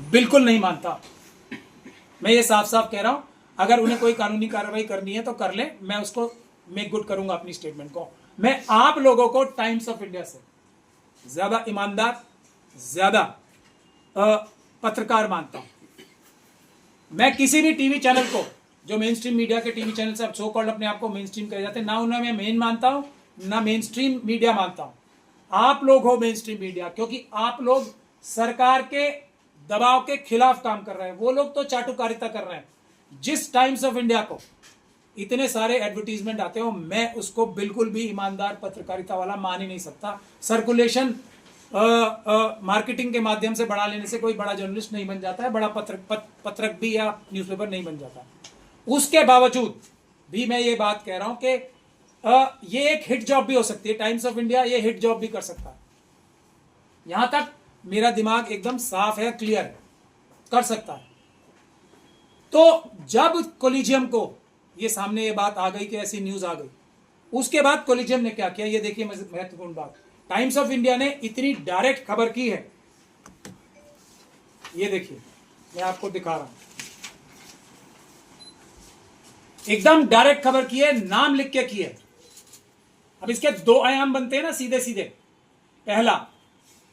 बिल्कुल नहीं मानता। मैं ये साफ साफ कह रहा हूं, अगर उन्हें कोई कानूनी कार्रवाई करनी है तो कर ले, मैं उसको मेक गुड करूंगा अपनी स्टेटमेंट को। मैं आप लोगों को टाइम्स ऑफ इंडिया से ज्यादा ईमानदार, ज्यादा पत्रकार मानता हूं। मैं किसी भी टीवी चैनल को, जो मेन स्ट्रीम मीडिया के टीवी चैनल से अब सो कॉल्ड अपने आप को मेन स्ट्रीम कहे जाते हैं, ना उन्हें मैं मेन मानता हूं, ना मेन स्ट्रीम मीडिया मानता हूं। आप लोग हो मेन स्ट्रीम मीडिया, क्योंकि आप लोग सरकार के दबाव के खिलाफ काम कर रहे हैं। वो लोग तो चाटुकारिता कर रहे हैं। जिस टाइम्स ऑफ इंडिया को इतने सारे एडवर्टीजमेंट आते हो, मैं उसको बिल्कुल भी ईमानदार पत्रकारिता वाला मान ही नहीं सकता। सर्कुलेशन मार्केटिंग के माध्यम से बढ़ा लेने से कोई बड़ा जर्नलिस्ट नहीं बन जाता है, बड़ा पत्रक भी या न्यूज़पेपर नहीं बन जाता। उसके बावजूद भी मैं ये बात कह रहा हूं कि ये एक हिट जॉब भी हो सकती है। टाइम्स ऑफ इंडिया ये हिट जॉब भी कर सकता है। यहां तक मेरा दिमाग एकदम साफ है, क्लियर है, कर सकता है। तो जब कोलिजियम को ये सामने ये बात आ गई कि ऐसी न्यूज आ गई, उसके बाद कोलिजियम ने क्या किया, ये देखिए महत्वपूर्ण बात। टाइम्स ऑफ इंडिया ने इतनी डायरेक्ट खबर की है, ये देखिए मैं आपको दिखा रहा हूं, एकदम डायरेक्ट खबर की है, नाम लिख के की है। अब इसके दो आयाम बनते हैं ना सीधे सीधे। पहला,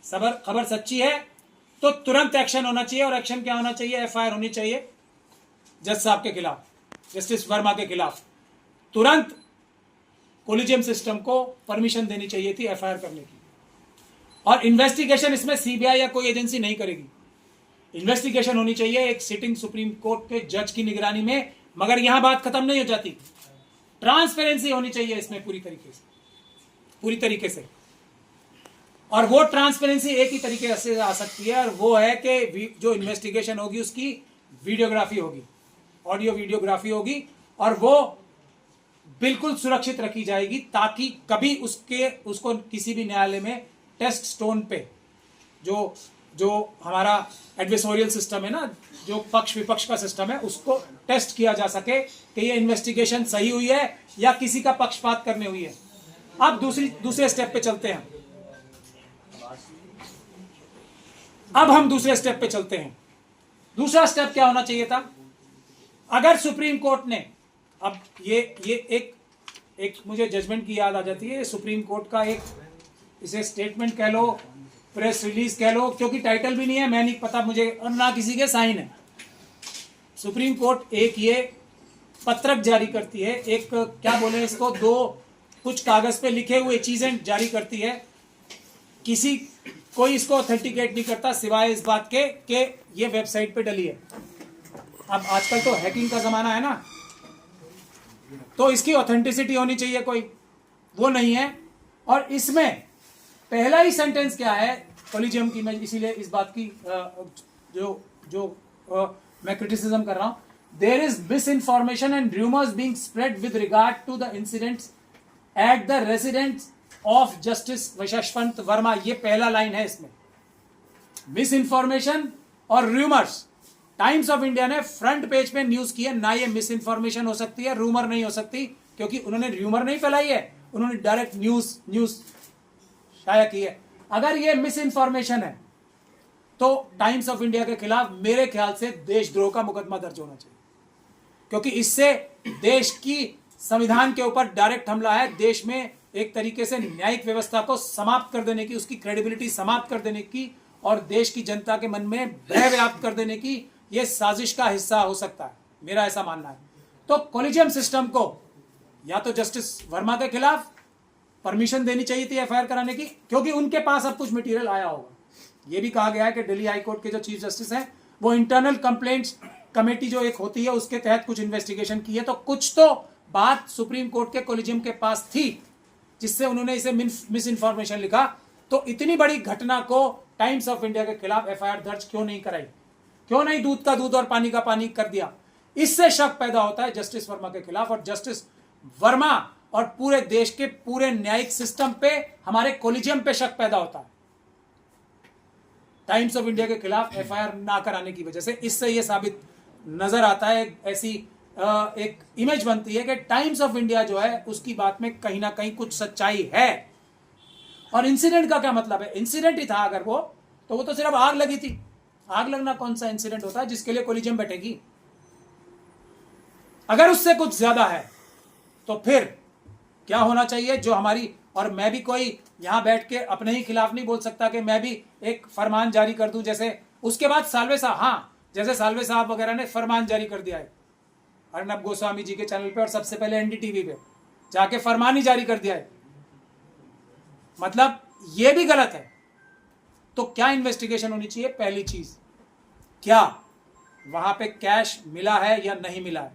खबर सच्ची है तो तुरंत एक्शन होना चाहिए, और एक्शन क्या होना चाहिए, एफआईआर होनी चाहिए जज साहब के खिलाफ, जस्टिस वर्मा के खिलाफ। तुरंत कोलिजियम सिस्टम को परमिशन देनी चाहिए थी एफआईआर करने की, और इन्वेस्टिगेशन इसमें सीबीआई या कोई एजेंसी नहीं करेगी। इन्वेस्टिगेशन होनी चाहिए एक सिटिंग सुप्रीम कोर्ट के जज की निगरानी में। मगर यहां बात खत्म नहीं हो जाती, ट्रांसपेरेंसी होनी चाहिए इसमें पूरी तरीके से। और वो ट्रांसपेरेंसी एक ही तरीके से आ सकती है, और वो है कि जो इन्वेस्टिगेशन होगी उसकी वीडियोग्राफी होगी, ऑडियो वीडियोग्राफी होगी, और वो बिल्कुल सुरक्षित रखी जाएगी, ताकि कभी उसको किसी भी न्यायालय में टेस्ट स्टोन पे, जो हमारा एडवर्सोरियल सिस्टम है ना, जो पक्ष विपक्ष का सिस्टम है, उसको टेस्ट किया जा सके कि ये इन्वेस्टिगेशन सही हुई है या किसी का पक्षपात करने हुई है। अब दूसरे स्टेप पे चलते हैं। अब हम दूसरे स्टेप पे चलते हैं। दूसरा स्टेप क्या होना चाहिए था? अगर सुप्रीम कोर्ट ने, अब ये एक मुझे जजमेंट की याद आ जाती है, सुप्रीम कोर्ट का एक, इसे स्टेटमेंट कह लो, प्रेस रिलीज कह लो, क्योंकि टाइटल भी नहीं है, मैं नहीं पता मुझे, और ना किसी के साइन है। सुप्रीम कोर्ट एक ये पत्रक जारी करती है, एक क्या बोले इसको, दो कुछ कागज पे लिखे हुए चीजें जारी करती है। कोई इसको ऑथेंटिकेट नहीं करता सिवाय इस बात के कि ये वेबसाइट पे डली है। अब आजकल तो हैकिंग का जमाना है ना, तो इसकी ऑथेंटिसिटी होनी चाहिए कोई, वो नहीं है। और इसमें पहला ही सेंटेंस क्या है कोलिजियम की, मैं इसीलिए इस बात की मैं क्रिटिसिज्म कर रहा हूं, there is misinformation and rumours being spread with regard to the incidents at the residence of justice Yashwant Varma. ये पहला लाइन है इसमें, मिस इन्फॉर्मेशन और रूमर्स। टाइम्स ऑफ इंडिया ने फ्रंट पेज पे न्यूज की है ना, ये मिस इन्फॉर्मेशन हो सकती है, रूमर नहीं हो सकती, क्योंकि उन्होंने रूमर नहीं फैलाई है, उन्होंने डायरेक्ट न्यूज शाया की है। अगर ये मिस इन्फॉर्मेशन है तो टाइम्स ऑफ इंडिया के खिलाफ मेरे ख्याल से देशद्रोह का मुकदमा दर्ज होना चाहिए, क्योंकि इससे देश की संविधान के ऊपर डायरेक्ट हमला है। देश में एक तरीके से न्यायिक व्यवस्था को समाप्त कर देने की, उसकी क्रेडिबिलिटी समाप्त कर देने की, और देश की जनता के मन में भय व्याप्त कर देने की यह साजिश का हिस्सा हो सकता है, मेरा ऐसा मानना है। तो कोलिजियम सिस्टम को या तो जस्टिस वर्मा के खिलाफ परमिशन देनी चाहिए थी एफआईआर कराने की, क्योंकि उनके पास अब कुछ मटेरियल आया होगा। यह भी कहा गया है कि दिल्ली हाई कोर्ट के जो चीफ जस्टिस हैं, वो इंटरनल कंप्लेंट्स कमेटी जो एक होती है उसके तहत कुछ इन्वेस्टिगेशन की है, तो कुछ तो बात सुप्रीम कोर्ट के कोलिजियम के पास थी जिससे उन्होंने इसे मिस इन्फॉर्मेशन लिखा। तो इतनी बड़ी घटना को टाइम्स ऑफ इंडिया के खिलाफ एफआईआर दर्ज क्यों नहीं कराई, क्यों नहीं दूध का दूध और पानी का पानी कर दिया? इससे शक पैदा होता है जस्टिस वर्मा के खिलाफ, और जस्टिस वर्मा और पूरे देश के पूरे न्यायिक सिस्टम पे, हमारे कोलिजियम पे शक पैदा होता है टाइम्स ऑफ इंडिया के खिलाफ एफआईआर ना कराने की वजह से। इससे यह साबित नजर आता है, ऐसी एक इमेज बनती है कि टाइम्स ऑफ इंडिया जो है उसकी बात में कहीं ना कहीं कुछ सच्चाई है। और इंसिडेंट का क्या मतलब है? इंसिडेंट ही था अगर वो, तो वो तो सिर्फ आग लगी थी, आग लगना कौन सा इंसिडेंट होता है जिसके लिए कोलिजियम बैठेगी? अगर उससे कुछ ज्यादा है तो फिर क्या होना चाहिए? जो हमारी, और मैं भी कोई यहां बैठ के अपने ही खिलाफ नहीं बोल सकता कि मैं भी एक फरमान जारी कर दूं, जैसे उसके बाद साल्वे साहब, हाँ जैसे साल्वे साहब वगैरह ने फरमान जारी कर दिया है अर्नब गोस्वामी जी के चैनल पे, और सबसे पहले एनडीटीवी पे जाके फरमान ही जारी कर दिया है, मतलब ये भी गलत है। तो क्या इन्वेस्टिगेशन होनी चाहिए? पहली चीज, क्या वहां पे कैश मिला है या नहीं मिला है?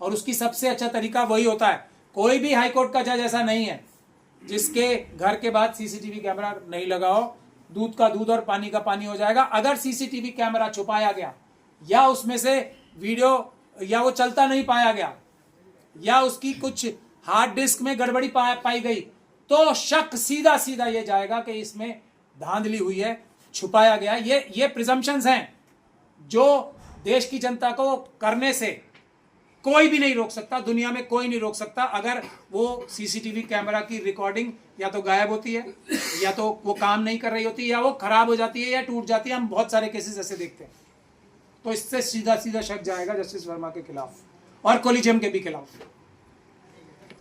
और उसकी सबसे अच्छा तरीका वही होता है, कोई भी हाईकोर्ट का जज ऐसा नहीं है जिसके घर के बाद सीसीटीवी कैमरा नहीं लगाओ, दूध का दूध और पानी का पानी हो जाएगा। अगर सीसीटीवी कैमरा छुपाया गया या उसमें से वीडियो या वो चलता नहीं पाया गया या उसकी कुछ हार्ड डिस्क में गड़बड़ी पाई गई, तो शक सीधा सीधा ये जाएगा कि इसमें धांधली हुई है, छुपाया गया। ये प्रिजम्पशंस हैं जो देश की जनता को करने से कोई भी नहीं रोक सकता, दुनिया में कोई नहीं रोक सकता। अगर वो सीसीटीवी कैमरा की रिकॉर्डिंग या तो गायब होती है, या तो वो काम नहीं कर रही होती, या वो खराब हो जाती है, या टूट जाती है, हम बहुत सारे केसेस ऐसे देखते हैं। तो इससे सीधा सीधा शक जाएगा जस्टिस वर्मा के खिलाफ और कोलिजियम के भी खिलाफ।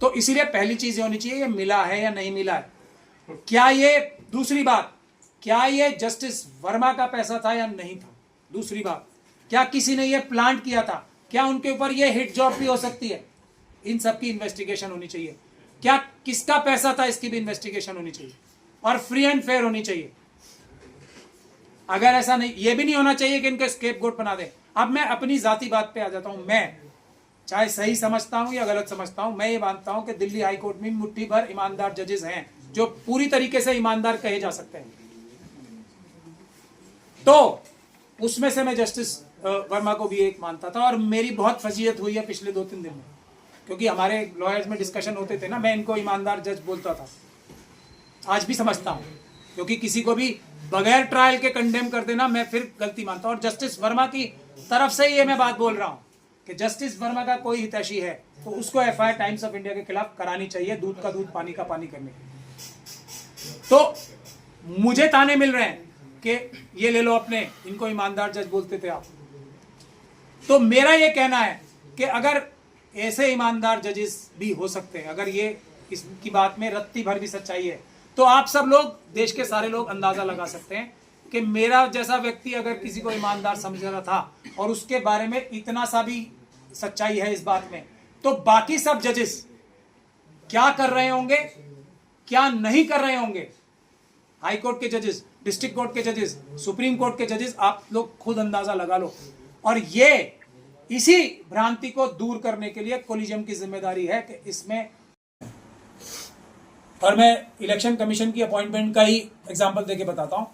तो इसीलिए पहली चीज ये होनी चाहिए, ये मिला है या नहीं मिला है। क्या ये, दूसरी बात, क्या ये जस्टिस वर्मा का पैसा था या नहीं था? दूसरी बात, क्या किसी ने ये प्लांट किया था? क्या उनके ऊपर ये हिट जॉब भी हो सकती है? इन सब की इन्वेस्टिगेशन होनी चाहिए। क्या किसका पैसा था, इसकी भी इन्वेस्टिगेशन होनी चाहिए, और फ्री एंड फेयर होनी चाहिए। अगर ऐसा नहीं, ये भी नहीं होना चाहिए कि इनको स्केपगोट बना दे। अब मैं अपनी जाती बात पे आ जाता हूं। मैं चाहे सही समझता हूं या गलत समझता हूं, मैं ये मानता हूं कि दिल्ली हाई कोर्ट में मुट्ठी भर ईमानदार जजेस हैं जो पूरी तरीके से ईमानदार कहे जा सकते हैं। तो उसमें से मैं जस्टिस वर्मा को भी एक मानता था, और मेरी बहुत फजीयत हुई है पिछले 2-3 दिन में, क्योंकि हमारे लॉयर्स में डिस्कशन होते थे ना, मैं इनको ईमानदार जज बोलता था। आज भी समझता हूं, क्योंकि किसी को भी बगैर ट्रायल के कंडेम कर देना मैं फिर गलती मानता हूं। और जस्टिस वर्मा की तरफ से ही ये मैं बात बोल रहा हूं कि जस्टिस वर्मा का कोई हितैषी है तो उसको एफआईआर टाइम्स ऑफ इंडिया के खिलाफ करानी चाहिए, दूध का दूध पानी का पानी करने के। तो मुझे ताने मिल रहे हैं कि ये ले लो अपने, इनको ईमानदार जज बोलते थे आप। तो मेरा ये कहना है कि अगर ऐसे ईमानदार जजेस भी हो सकते हैं, अगर ये इसकी बात में रत्ती भर भी सच्चाई है, तो आप सब लोग, देश के सारे लोग अंदाजा लगा सकते हैं कि मेरा जैसा व्यक्ति अगर किसी को ईमानदार समझ रहा था और उसके बारे में इतना सा भी सच्चाई है इस बात में, तो बाकी सब जजेस क्या कर रहे होंगे, क्या नहीं कर रहे होंगे। हाई कोर्ट के जजेस, डिस्ट्रिक्ट कोर्ट के जजेस, सुप्रीम कोर्ट के जजेस, आप लोग खुद अंदाजा लगा लो। और ये इसी भ्रांति को दूर करने के लिए कोलिजियम की जिम्मेदारी है कि इसमें, और मैं इलेक्शन कमीशन की अपॉइंटमेंट का ही एग्जांपल देके बताता हूं।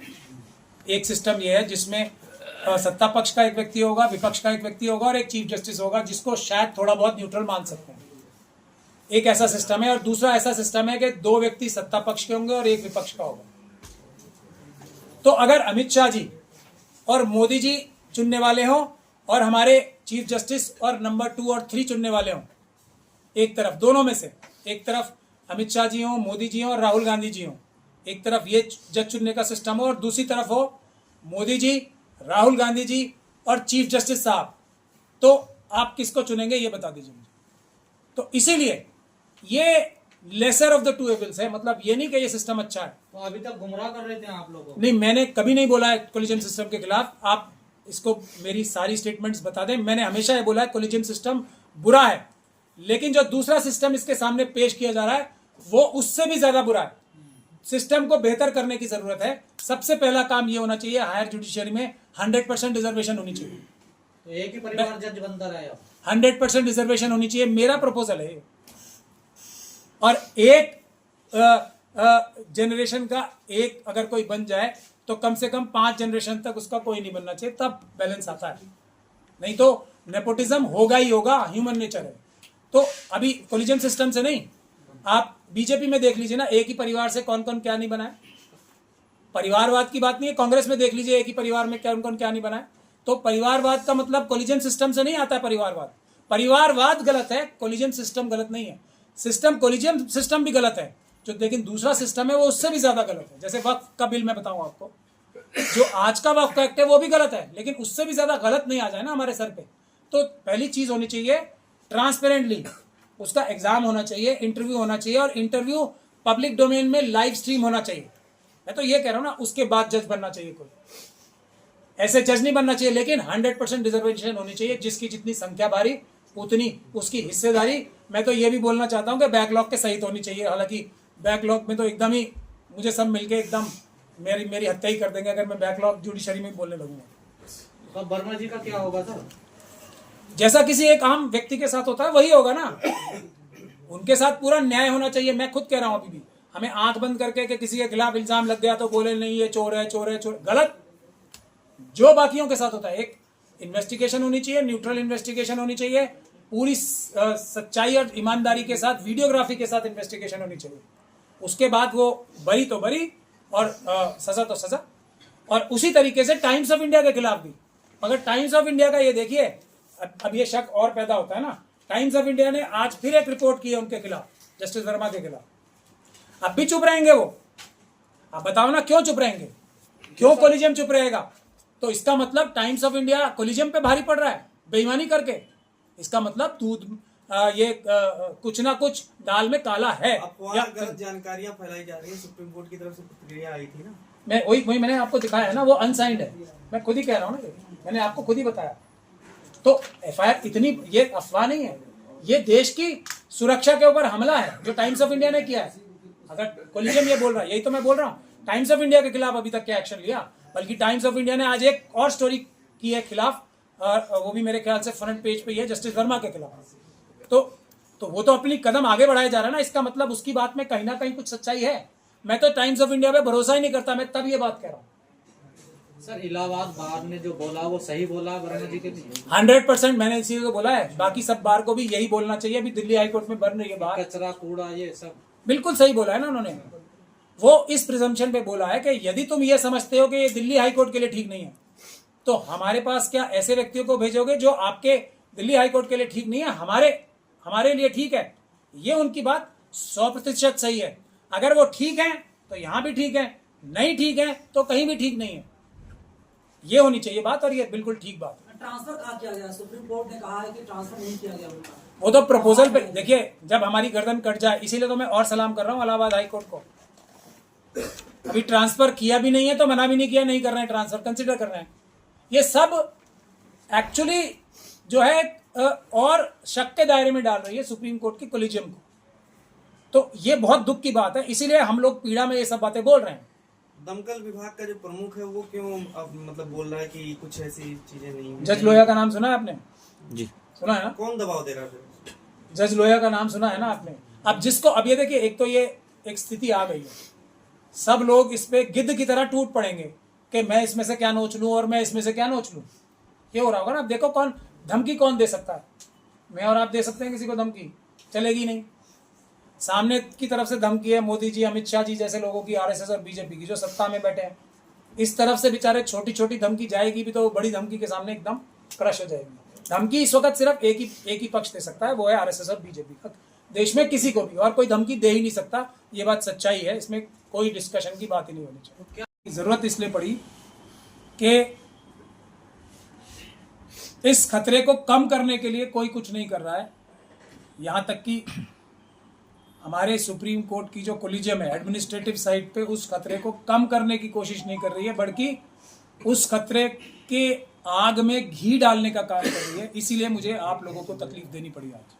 एक सिस्टम ये है जिसमें सत्ता पक्ष का एक व्यक्ति होगा, विपक्ष का एक व्यक्ति होगा और एक चीफ जस्टिस होगा, जिसको शायद थोड़ा बहुत न्यूट्रल मान सकते हैं। एक ऐसा सिस्टम है। और दूसरा ऐसा सिस्टम है कि 2 व्यक्ति सत्ता पक्ष के होंगे और 1 विपक्ष का होगा। तो अगर अमित शाह जी और मोदी जी चुनने वाले हों और हमारे चीफ जस्टिस और नंबर 2 और 3 चुनने वाले हों, एक तरफ, दोनों में से एक तरफ अमित शाह जी हों, मोदी जी हों और राहुल गांधी जी हों, एक तरफ ये जज चुनने का सिस्टम हो और दूसरी तरफ हो मोदी जी, राहुल गांधी जी और चीफ जस्टिस साहब, तो आप किसको चुनेंगे ये बता दीजिए मुझे। तो इसीलिए ये लेसर ऑफ द 2 एविल्स है। मतलब ये नहीं कि ये सिस्टम अच्छा है। तो अभी तक गुमराह कर रहे थे आप लोगों को। नहीं, मैंने कभी नहीं बोला है कोलिजियम सिस्टम के खिलाफ। आप इसको मेरी सारी स्टेटमेंट्स बता दें। मैंने हमेशा ये बोला है कोलिजियम सिस्टम बुरा है, लेकिन जो दूसरा सिस्टम इसके सामने पेश किया जा रहा है वो उससे भी ज्यादा बुरा है। सिस्टम को बेहतर करने की जरूरत है। सबसे पहला काम ये होना चाहिए, हायर जुडिशियरी में 100% रिजर्वेशन होनी चाहिए। तो एक ही परिवार जज बनता रहे। 100% रिजर्वेशन होनी चाहिए, मेरा प्रपोजल है। और एक जनरेशन का एक अगर कोई बन जाए तो कम से कम 5 जनरेशन तक उसका कोई नहीं बनना चाहिए, तब बैलेंस आता है। नहीं तो नेपोटिज्म होगा ही होगा, ह्यूमन नेचर है। तो अभी कोलिजियम सिस्टम से नहीं, आप बीजेपी में देख लीजिए ना, एक ही परिवार से कौन कौन क्या नहीं बना है। परिवारवाद की बात नहीं है। कांग्रेस में देख लीजिए, एक ही परिवार में कौन कौन क्या नहीं बना है। तो परिवारवाद का मतलब कोलिजियम सिस्टम से नहीं आता है। परिवारवाद गलत है, कोलिजियम सिस्टम गलत नहीं है। सिस्टम, कोलिजियम सिस्टम भी गलत है जो, लेकिन दूसरा सिस्टम है वो उससे भी ज्यादा गलत है। जैसे वक्फ का बिल मैं बताऊं आपको, जो आज का वक्फ एक्ट है वो भी गलत है, लेकिन उससे भी ज्यादा गलत नहीं आ जाए ना हमारे सर पे। तो पहली चीज होनी चाहिए ट्रांसपेरेंटली, उसका एग्जाम होना चाहिए, इंटरव्यू होना चाहिए, और इंटरव्यू पब्लिक डोमेन में लाइव स्ट्रीम होना चाहिए। मैं तो ये कह रहा हूं ना, उसके बाद जज बनना चाहिए कोई, ऐसे जज नहीं बनना चाहिए। लेकिन 100% रिजर्वेशन होनी चाहिए, जिसकी जितनी संख्या भारी उतनी उसकी हिस्सेदारी। मैं तो ये भी बोलना चाहता हूं कि बैकलॉग के सहित होनी चाहिए। हालांकि बैकलॉग में तो एकदम ही मुझे सब मिलके एकदम मेरी हत्या ही कर देंगे अगर मैं बैकलॉग जुडिशरी में बोलने लगूंगा। तो वर्मा जी का क्या होगा सर? जैसा किसी एक आम व्यक्ति के साथ होता है वही होगा ना, उनके साथ पूरा न्याय होना चाहिए। मैं खुद कह रहा हूं, अभी भी हमें आंख बंद करके कि किसी के खिलाफ इल्जाम लग गया तो बोले नहीं ये चोर है, चोर है, चोर, गलत। जो बाकियों के साथ होता है, एक इन्वेस्टिगेशन होनी चाहिए, न्यूट्रल इन्वेस्टिगेशन होनी चाहिए, पूरी सच्चाई और ईमानदारी के साथ, वीडियोग्राफी के साथ इन्वेस्टिगेशन होनी चाहिए। उसके बाद वो बरी तो बरी और सजा तो सजा। और उसी तरीके से टाइम्स ऑफ इंडिया के खिलाफ भी, अगर टाइम्स ऑफ इंडिया का ये देखिए, अब ये शक और पैदा होता है ना, टाइम्स ऑफ इंडिया ने आज फिर एक रिपोर्ट की है उनके खिलाफ, जस्टिस वर्मा के खिलाफ। अब भी चुप रहेंगे वो? आप बताओ ना, क्यों चुप रहेंगे? क्यों कोलिजियम चुप रहेगा? तो इसका मतलब टाइम्स ऑफ इंडिया कोलिजियम पे भारी पड़ रहा है बेईमानी करके। इसका मतलब दूध कुछ ना कुछ दाल में काला है। गलत जानकारियां फैलाई जा रही है, सुप्रीम कोर्ट की तरफ से प्रतिक्रिया आई थी ना। मैं वही मैंने आपको दिखाया है ना, वो अनसाइंड है। मैं खुद ही कह रहा हूँ ना, मैंने आपको खुद ही बताया। तो एफआईआर इतनी, ये अफवाह नहीं है, ये देश की सुरक्षा के ऊपर हमला है जो टाइम्स ऑफ इंडिया ने किया है। अगर कोलिजियम ये बोल रहा है, यही तो मैं बोल रहा हूँ, टाइम्स ऑफ इंडिया के खिलाफ अभी तक क्या एक्शन लिया? बल्कि टाइम्स ऑफ इंडिया ने आज एक और स्टोरी की है खिलाफ, और वो भी मेरे ख्याल से फ्रंट पेज पे ही है, जस्टिस वर्मा के खिलाफ। तो वो तो अपनी कदम आगे बढ़ाए जा रहा है ना, इसका मतलब उसकी बात में कहीं ना कहीं कुछ सच्चाई है। मैं तो टाइम्स ऑफ इंडिया पे भरोसा ही नहीं करता, मैं तब ये बात कह रहा हूँ। सर इलाहाबाद बार ने जो बोला वो सही बोला वर्मा जी के लिए? 100% मैंने इसी को बोला है, बाकी सब बार को भी यही बोलना चाहिए। अभी दिल्ली हाईकोर्ट में बन रही है बात, कचरा कूड़ा ये सब बिल्कुल सही बोला है ना उन्होंने। वो इस प्रिजम्पशन पे बोला है कि यदि तुम ये समझते हो कि ये दिल्ली हाईकोर्ट के लिए ठीक नहीं है, तो हमारे पास क्या ऐसे व्यक्तियों को भेजोगे जो आपके दिल्ली हाईकोर्ट के लिए ठीक नहीं है, हमारे लिए ठीक है? ये उनकी बात 100% सही है। अगर वो ठीक है तो यहां भी ठीक है, नहीं ठीक है तो कहीं भी ठीक नहीं है। ये होनी चाहिए बात, और ये बिल्कुल ठीक बात है। ट्रांसफर कहा किया गया? सुप्रीम कोर्ट ने कहा है कि ट्रांसफर नहीं किया गया उनका। वो तो प्रपोजल पे, देखिए जब हमारी गर्दन कट जाए, इसीलिए तो मैं और सलाम कर रहा हूं इलाहाबाद हाईकोर्ट को। अभी ट्रांसफर किया भी नहीं है तो मना भी नहीं किया, नहीं कर रहे हैं ट्रांसफर, कंसिडर कर रहे हैं। ये सब एक्चुअली जो है और शक के दायरे में डाल रही है सुप्रीम कोर्ट की कोलिजियम को। तो ये बहुत दुख की बात है, इसीलिए हम लोग पीड़ा में ये सब बातें बोल रहे हैं। दमकल विभाग का जो प्रमुख है वो क्यों अब मतलब बोल रहा है कि कुछ ऐसी चीजें नहीं हुई? जज लोहिया का नाम सुना है आपने? जी सुना है ना। कौन दबाव दे रहा है? जज लोहिया का नाम सुना है ना आपने? अब जिसको, अब ये देखिए, एक तो ये एक स्थिति आ गई है, सब लोग इस पे गिद्ध की तरह टूट पड़ेंगे कि मैं इसमें से क्या नोच लूं और मैं इसमें से क्या नोच लूं। ये हो रहा होगा ना। अब देखो कौन धमकी कौन दे सकता है? मैं और आप दे सकते हैं किसी को धमकी? चलेगी नहीं। सामने की तरफ से धमकी है मोदी जी, अमित शाह जी जैसे लोगों की, आरएसएस और बीजेपी की जो सत्ता में बैठे हैं। इस तरफ से बेचारे छोटी छोटी धमकी जाएगी भी तो वो बड़ी धमकी के सामने एकदम क्रश हो जाएगी। धमकी इस वक्त सिर्फ एक ही पक्ष दे सकता है, वो है आरएसएस और बीजेपी का। देश में किसी को भी और कोई धमकी दे ही नहीं सकता, ये बात सच्चाई है, इसमें कोई डिस्कशन की बात ही नहीं होनी चाहिए। क्या जरूरत इसलिए पड़ी कि इस खतरे को कम करने के लिए कोई कुछ नहीं कर रहा है। यहां तक कि हमारे सुप्रीम कोर्ट की जो कोलिजियम है एडमिनिस्ट्रेटिव साइड पे, उस खतरे को कम करने की कोशिश नहीं कर रही है, बल्कि उस खतरे के आग में घी डालने का काम कर रही है। इसीलिए मुझे आप लोगों को तकलीफ देनी पड़ी आज।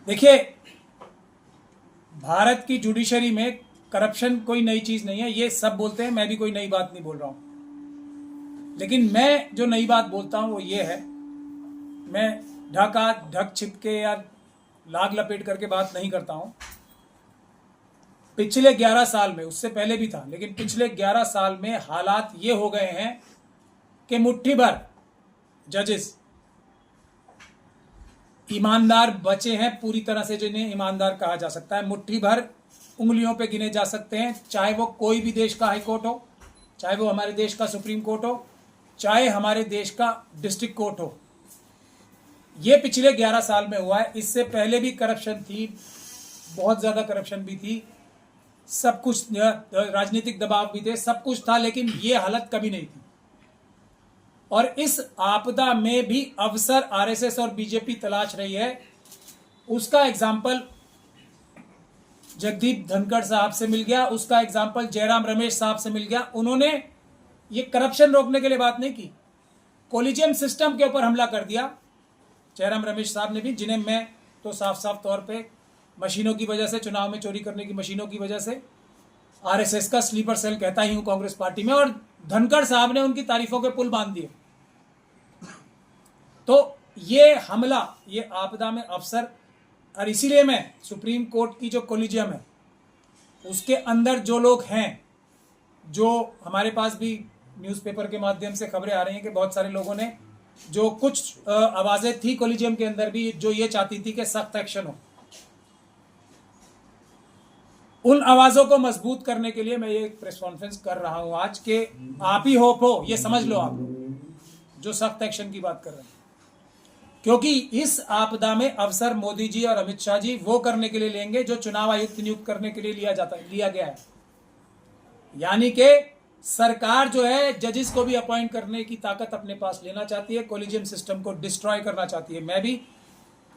देखिए, भारत की जुडिशरी में करप्शन कोई नई चीज नहीं है, ये सब बोलते हैं, मैं भी कोई नई बात नहीं बोल रहा हूं। लेकिन मैं जो नई बात बोलता हूं वो ये है, मैं ढक छिपके या लाग लपेट करके बात नहीं करता हूं। पिछले 11 साल में, उससे पहले भी था, लेकिन पिछले 11 साल में हालात ये हो गए हैं कि मुट्ठी भर जजेस ईमानदार बचे हैं, पूरी तरह से जिन्हें ईमानदार कहा जा सकता है। मुट्ठी भर उंगलियों पे गिने जा सकते हैं, चाहे वो कोई भी देश का हाई कोर्ट हो, चाहे वो हमारे देश का सुप्रीम कोर्ट हो, चाहे हमारे देश का डिस्ट्रिक्ट कोर्ट हो। ये पिछले 11 साल में हुआ है। इससे पहले भी करप्शन थी, बहुत ज़्यादा करप्शन भी थी। सब कुछ राजनीतिक दबाव भी थे, सब कुछ था, लेकिन ये हालत कभी नहीं थी। और इस आपदा में भी अवसर आरएसएस और बीजेपी तलाश रही है। उसका एग्जाम्पल जगदीप धनखड़ साहब से मिल गया, उसका एग्जाम्पल जयराम रमेश साहब से मिल गया। उन्होंने ये करप्शन रोकने के लिए बात नहीं की, कोलिजियम सिस्टम के ऊपर हमला कर दिया। जयराम रमेश साहब ने भी, जिन्हें मैं तो साफ साफ तौर पे मशीनों की वजह से, चुनाव में चोरी करने की मशीनों की वजह से आरएसएस का स्लीपर सेल कहता ही हूं कांग्रेस पार्टी में, और धनखड़ साहब ने उनकी तारीफों के पुल बांध दिए। तो ये हमला, ये आपदा में अवसर, और इसीलिए मैं सुप्रीम कोर्ट की जो कोलिजियम है उसके अंदर जो लोग हैं, जो हमारे पास भी न्यूज़पेपर के माध्यम से खबरें आ रही हैं कि बहुत सारे लोगों ने, जो कुछ आवाजें थी कोलिजियम के अंदर भी, जो ये चाहती थी कि सख्त एक्शन हो, उन आवाजों को मजबूत करने के लिए मैं ये प्रेस कॉन्फ्रेंस कर रहा हूं आज के आप ही होप हो, ये समझ लो आप जो सख्त एक्शन की बात कर रहे हैं। क्योंकि इस आपदा में अवसर मोदी जी और अमित शाह जी वो करने के लिए लेंगे जो चुनाव आयुक्त नियुक्त करने के लिए लिया गया है। यानी कि सरकार जो है जजेस को भी अपॉइंट करने की ताकत अपने पास लेना चाहती है, कोलिजियम सिस्टम को डिस्ट्रॉय करना चाहती है। मैं भी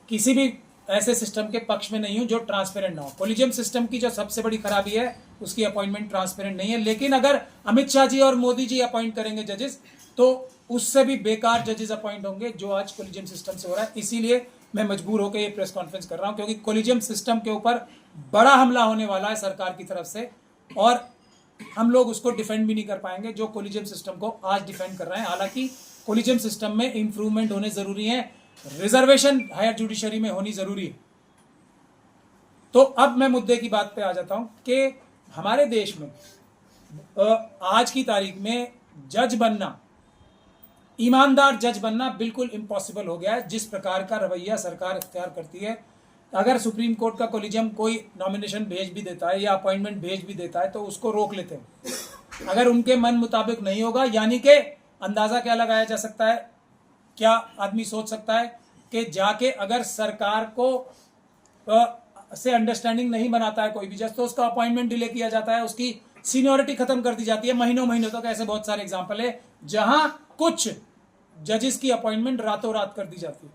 किसी भी ऐसे सिस्टम के पक्ष में नहीं हूं जो ट्रांसपेरेंट ना हो। कोलिजियम सिस्टम की जो सबसे बड़ी खराबी है, उसकी अपॉइंटमेंट ट्रांसपेरेंट नहीं है। लेकिन अगर अमित शाह जी और मोदी जी अपॉइंट करेंगे जजेस, तो उससे भी बेकार जजेस अपॉइंट होंगे, जो आज कोलिजियम सिस्टम से हो रहा है। इसीलिए मैं मजबूर होकर ये प्रेस कॉन्फ्रेंस कर रहा हूं, क्योंकि कोलिजियम सिस्टम के ऊपर बड़ा हमला होने वाला है सरकार की तरफ से, और हम लोग उसको डिफेंड भी नहीं कर पाएंगे जो कोलिजियम सिस्टम को आज डिफेंड कर रहे हैं। हालांकि कोलिजियम सिस्टम में इंप्रूवमेंट होने जरूरी है, रिजर्वेशन हायर जुडिशरी में होनी जरूरी है। तो अब मैं मुद्दे की बात पे आ जाता हूं कि हमारे देश में आज की तारीख में जज बनना, ईमानदार जज बनना बिल्कुल इम्पॉसिबल हो गया है। जिस प्रकार का रवैया सरकार इख्तियार करती है, अगर सुप्रीम कोर्ट का कोलिजियम कोई नॉमिनेशन भेज भी देता है या अपॉइंटमेंट भेज भी देता है तो उसको रोक लेते हैं। अगर उनके मन मुताबिक नहीं होगा, यानी कि अंदाजा क्या लगाया जा सकता है, क्या आदमी सोच सकता है कि जाके अगर सरकार को से अंडरस्टैंडिंग नहीं बनाता है कोई भी जज, तो उसका अपॉइंटमेंट डिले किया जाता है, उसकी सीनियोरिटी खत्म कर दी जाती है महीनों महीनों तक। ऐसे बहुत सारे एग्जाम्पल है जहां कुछ जजेस की अपॉइंटमेंट रातों रात कर दी जाती है।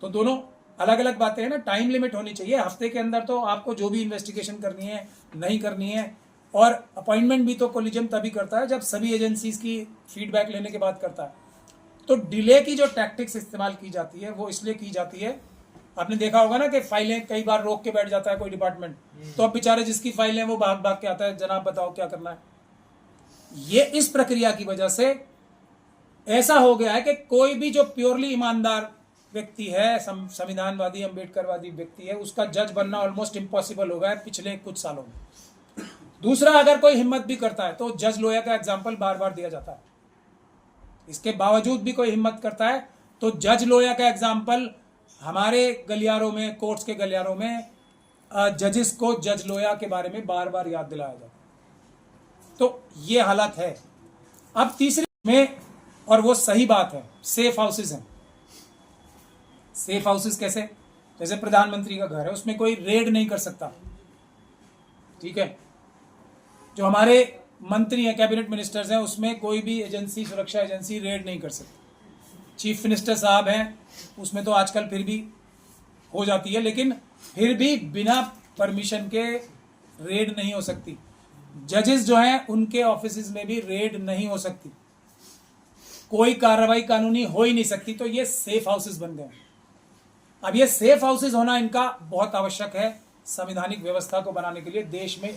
तो दोनों अलग अलग बातें हैं ना, टाइम लिमिट होनी चाहिए। हफ्ते के अंदर तो आपको जो भी इन्वेस्टिगेशन करनी है नहीं करनी है, और अपॉइंटमेंट भी तो कोलिजियम तभी करता है जब सभी एजेंसीज की फीडबैक लेने के बाद करता है। तो डिले की जो टैक्टिक्स इस्तेमाल की जाती है वो इसलिए की जाती है, आपने देखा होगा ना कि फाइलें कई बार रोक के बैठ जाता है कोई डिपार्टमेंट, तो अब बेचारे जिसकी फाइल है वो भाग भाग के आता है, जनाब बताओ क्या करना है। ये इस प्रक्रिया की वजह से ऐसा हो गया है कि कोई भी जो प्योरली ईमानदार व्यक्ति है, संविधानवादी अम्बेडकरवादी व्यक्ति है, उसका जज बनना ऑलमोस्ट इम्पॉसिबल हो गया है पिछले कुछ सालों में। दूसरा, अगर कोई हिम्मत भी करता है तो जज लोया का एग्जाम्पल बार बार दिया जाता है। इसके बावजूद भी कोई हिम्मत करता है तो जज लोया का एग्जाम्पल हमारे गलियारों में, कोर्ट्स के गलियारों में जजेस को जज लोया के बारे में बार बार याद दिलाया जाता है। तो ये हालत है। अब तीसरी में, और वो सही बात है, सेफ हाउसेज हैं। सेफ हाउसेज कैसे? जैसे प्रधानमंत्री का घर है, उसमें कोई रेड नहीं कर सकता, ठीक है। जो हमारे मंत्री हैं, कैबिनेट मिनिस्टर्स हैं, उसमें कोई भी एजेंसी, सुरक्षा एजेंसी रेड नहीं कर सकती। चीफ मिनिस्टर साहब हैं, उसमें तो आजकल फिर भी हो जाती है, लेकिन फिर भी बिना परमिशन के रेड नहीं हो सकती। जजेस जो हैं उनके ऑफिस में भी रेड नहीं हो सकती, कोई कार्रवाई कानूनी हो ही नहीं सकती। तो ये सेफ हाउसेस बन गए। अब ये सेफ हाउसेस होना इनका बहुत आवश्यक है संवैधानिक व्यवस्था को बनाने के लिए। देश में